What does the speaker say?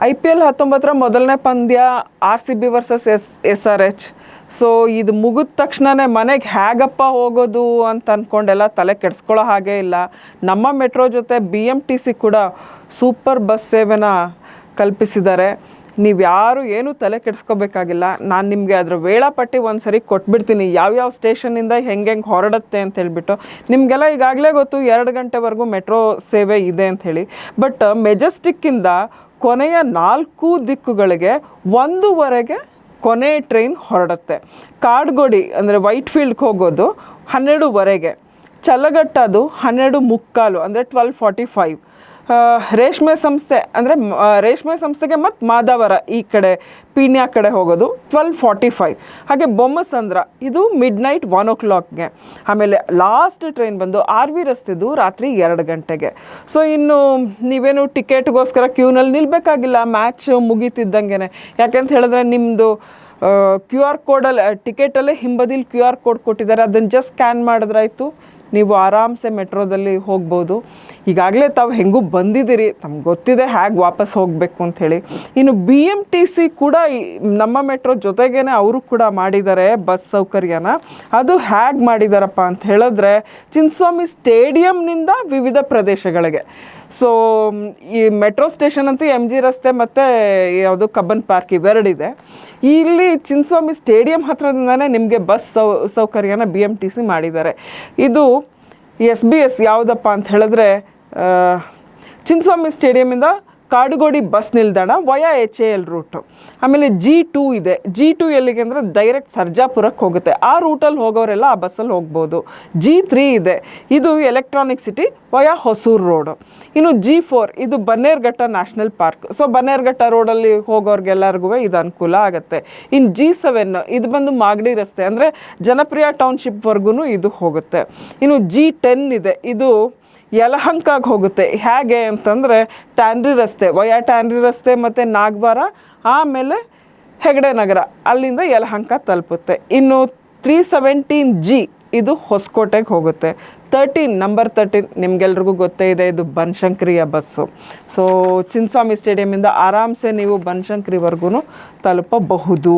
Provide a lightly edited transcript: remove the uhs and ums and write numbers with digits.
IPL 19 ಮೊದಲನೇ ಪಂದ್ಯ RCB versus SRH. So ಇದು ಮುಗಿದ ತಕ್ಷಣನೇ ಮನೆಗೆ ಹೇಗಪ್ಪ ಹೋಗೋದು ಅಂತ ಅಂದ್ಕೊಂಡೆಲ್ಲ ತಲೆ ಕೆಡಿಸ್ಕೊಳ್ಳೋ ಹಾಗೆ ಇಲ್ಲ. ನಮ್ಮ ಮೆಟ್ರೋ ಜೊತೆ BMTC ಕೂಡ ಸೂಪರ್ ಬಸ್ ಸೇವೆನ ಕಲ್ಪಿಸಿದ್ದಾರೆ. ನೀವು ಯಾರು ಏನೂ ತಲೆ ಕೆಡಿಸ್ಕೋಬೇಕಾಗಿಲ್ಲ. ನಾನು ನಿಮಗೆ ಅದರ ವೇಳಾಪಟ್ಟಿ ಒಂದು ಸರಿ ಕೊಟ್ಬಿಡ್ತೀನಿ, ಯಾವ್ಯಾವ ಸ್ಟೇಷನ್ನಿಂದ ಹೆಂಗೆ ಹೊರಡುತ್ತೆ ಅಂತ ಹೇಳ್ಬಿಟ್ಟು. ನಿಮಗೆಲ್ಲ ಈಗಾಗಲೇ ಗೊತ್ತು 2 ಗಂಟೆವರೆಗೂ ಮೆಟ್ರೋ ಸೇವೆ ಇದೆ ಅಂಥೇಳಿ. ಬಟ್ ಮೆಜೆಸ್ಟಿಕ್ಕಿಂದ ಕೊನೆಯ 4 ದಿಕ್ಕುಗಳಿಗೆ 1:15ಗೆ ಕೊನೆ ಟ್ರೈನ್ ಹೊರಡುತ್ತೆ. ಕಾಡ್ಗೋಡಿ ಅಂದರೆ ವೈಟ್ ಫೀಲ್ಡ್ಗೆ ಹೋಗೋದು 12:15, ಚಲಗಟ್ಟದು 12:45 ಅಂದರೆ 12:45, ರೇಷ್ಮೆ ಸಂಸ್ಥೆ ಅಂದರೆ ರೇಷ್ಮೆ ಸಂಸ್ಥೆಗೆ ಮತ್ತು ಮಾದಾವರ ಈ ಕಡೆ ಪೀಣ್ಯ ಕಡೆ ಹೋಗೋದು 12:45. ಹಾಗೆ ಬೊಮ್ಮಸಂದ್ರ ಇದು ಮಿಡ್ನೈಟ್ 1 o'clockಗೆ. ಆಮೇಲೆ ಲಾಸ್ಟ್ ಟ್ರೈನ್ ಬಂದು RV ರಸ್ತೆದು ರಾತ್ರಿ 2 ಗಂಟೆಗೆ. ಸೊ ಇನ್ನು ನೀವೇನು ಟಿಕೆಟ್ಗೋಸ್ಕರ ಕ್ಯೂನಲ್ಲಿ ನಿಲ್ಲಬೇಕಾಗಿಲ್ಲ, ಮ್ಯಾಚ್ ಮುಗೀತಿದ್ದಂಗೆ. ಯಾಕೆಂತ ಹೇಳಿದ್ರೆ ನಿಮ್ಮದು QR ಕೋಡಲ್ಲಿ ಟಿಕೆಟಲ್ಲೇ ಹಿಂಬದಿಲಿ QR ಕೋಡ್ ಕೊಟ್ಟಿದ್ದಾರೆ, ಅದನ್ನು ಜಸ್ಟ್ ಸ್ಕ್ಯಾನ್ ಮಾಡಿದ್ರಾಯ್ತು, ನೀವು ಆರಾಮ್ಸೆ ಮೆಟ್ರೋದಲ್ಲಿ ಹೋಗ್ಬೋದು. ಈಗಾಗಲೇ ತಾವು ಹೆಂಗೂ ಬಂದಿದ್ದೀರಿ, ತಮ್ಗೆ ಗೊತ್ತಿದೆ ಹೇಗೆ ವಾಪಸ್ ಹೋಗಬೇಕು ಅಂಥೇಳಿ. ಇನ್ನು BMTC ಕೂಡ ನಮ್ಮ ಮೆಟ್ರೋ ಜೊತೆಗೇ ಅವರು ಕೂಡ ಮಾಡಿದ್ದಾರೆ ಬಸ್ ಸೌಕರ್ಯನ. ಅದು ಹೇಗೆ ಮಾಡಿದಾರಪ್ಪ ಅಂತ ಹೇಳಿದ್ರೆ, ಚಿನ್ನಸ್ವಾಮಿ ಸ್ಟೇಡಿಯಂನಿಂದ ವಿವಿಧ ಪ್ರದೇಶಗಳಿಗೆ. ಸೊ ಈ ಮೆಟ್ರೋ ಸ್ಟೇಷನ್ ಅಂತೂ MG ರಸ್ತೆ ಮತ್ತು ಯಾವುದು ಕಬ್ಬನ್ ಪಾರ್ಕ್ ಇವೆರಡಿದೆ. ಇಲ್ಲಿ ಚಿನ್ನಸ್ವಾಮಿ ಸ್ಟೇಡಿಯಂ ಹತ್ರದಿಂದನೇ ನಿಮಗೆ ಬಸ್ ಸೌಕರ್ಯನ BMTC ಮಾಡಿದ್ದಾರೆ. ಇದು SBS ಯಾವುದಪ್ಪ ಅಂತ ಹೇಳಿದ್ರೆ, ಚಿನ್ನಸ್ವಾಮಿ ಸ್ಟೇಡಿಯಮಿಂದ ಕಾಡುಗೋಡಿ ಬಸ್ ನಿಲ್ದಾಣ ವಯಾ HAL ರೂಟು. ಆಮೇಲೆ G2 ಇದೆ. G2 ಎಲ್ಲಿಗೆ ಅಂದರೆ ಡೈರೆಕ್ಟ್ ಸರ್ಜಾಪುರಕ್ಕೆ ಹೋಗುತ್ತೆ. ಆ ರೂಟಲ್ಲಿ ಹೋಗೋರೆಲ್ಲ ಆ ಬಸ್ಸಲ್ಲಿ ಹೋಗ್ಬೋದು. G3 ಇದೆ, ಇದು electronic city via Hosur road. ಇನ್ನು G4 ಇದು Bannerghatta national park. So Bannerghatta ರೋಡಲ್ಲಿ ಹೋಗೋರ್ಗೆಲ್ಲರಿಗೂ ಇದು ಅನುಕೂಲ ಆಗುತ್ತೆ. ಇನ್ನು G7 ಇದು ಬಂದು ಮಾಗಡಿ ರಸ್ತೆ ಅಂದರೆ ಜನಪ್ರಿಯ ಟೌನ್ಶಿಪ್ವರೆಗೂ ಇದು ಹೋಗುತ್ತೆ. ಇನ್ನು G10 ಇದೆ, ಇದು ಯಲಹಂಕಾಗೆ ಹೋಗುತ್ತೆ. ಹೇಗೆ ಅಂತಂದರೆ ಟ್ಯಾನ್ರಿ ರಸ್ತೆ ವಯಾ ಟ್ಯಾನ್ರಿ ರಸ್ತೆ ಮತ್ತು ನಾಗವಾರ, ಆಮೇಲೆ ಹೆಗಡೆ ನಗರ, ಅಲ್ಲಿಂದ ಯಲಹಂಕ ತಲುಪುತ್ತೆ. ಇನ್ನು 317G ಇದು ಹೊಸಕೋಟೆಗೆ ಹೋಗುತ್ತೆ. ನಂಬರ್ 13 ನಿಮಗೆಲ್ರಿಗೂ ಗೊತ್ತೇ ಇದೆ, ಇದು ಬನಶಂಕರಿಯ ಬಸ್ಸು. ಸೊ ಚಿನ್ನಸ್ವಾಮಿ ಸ್ಟೇಡಿಯಮಿಂದ ಆರಾಮ್ಸೆ ನೀವು ಬನಶಂಕರಿವರೆಗೂ ತಲುಪಬಹುದು.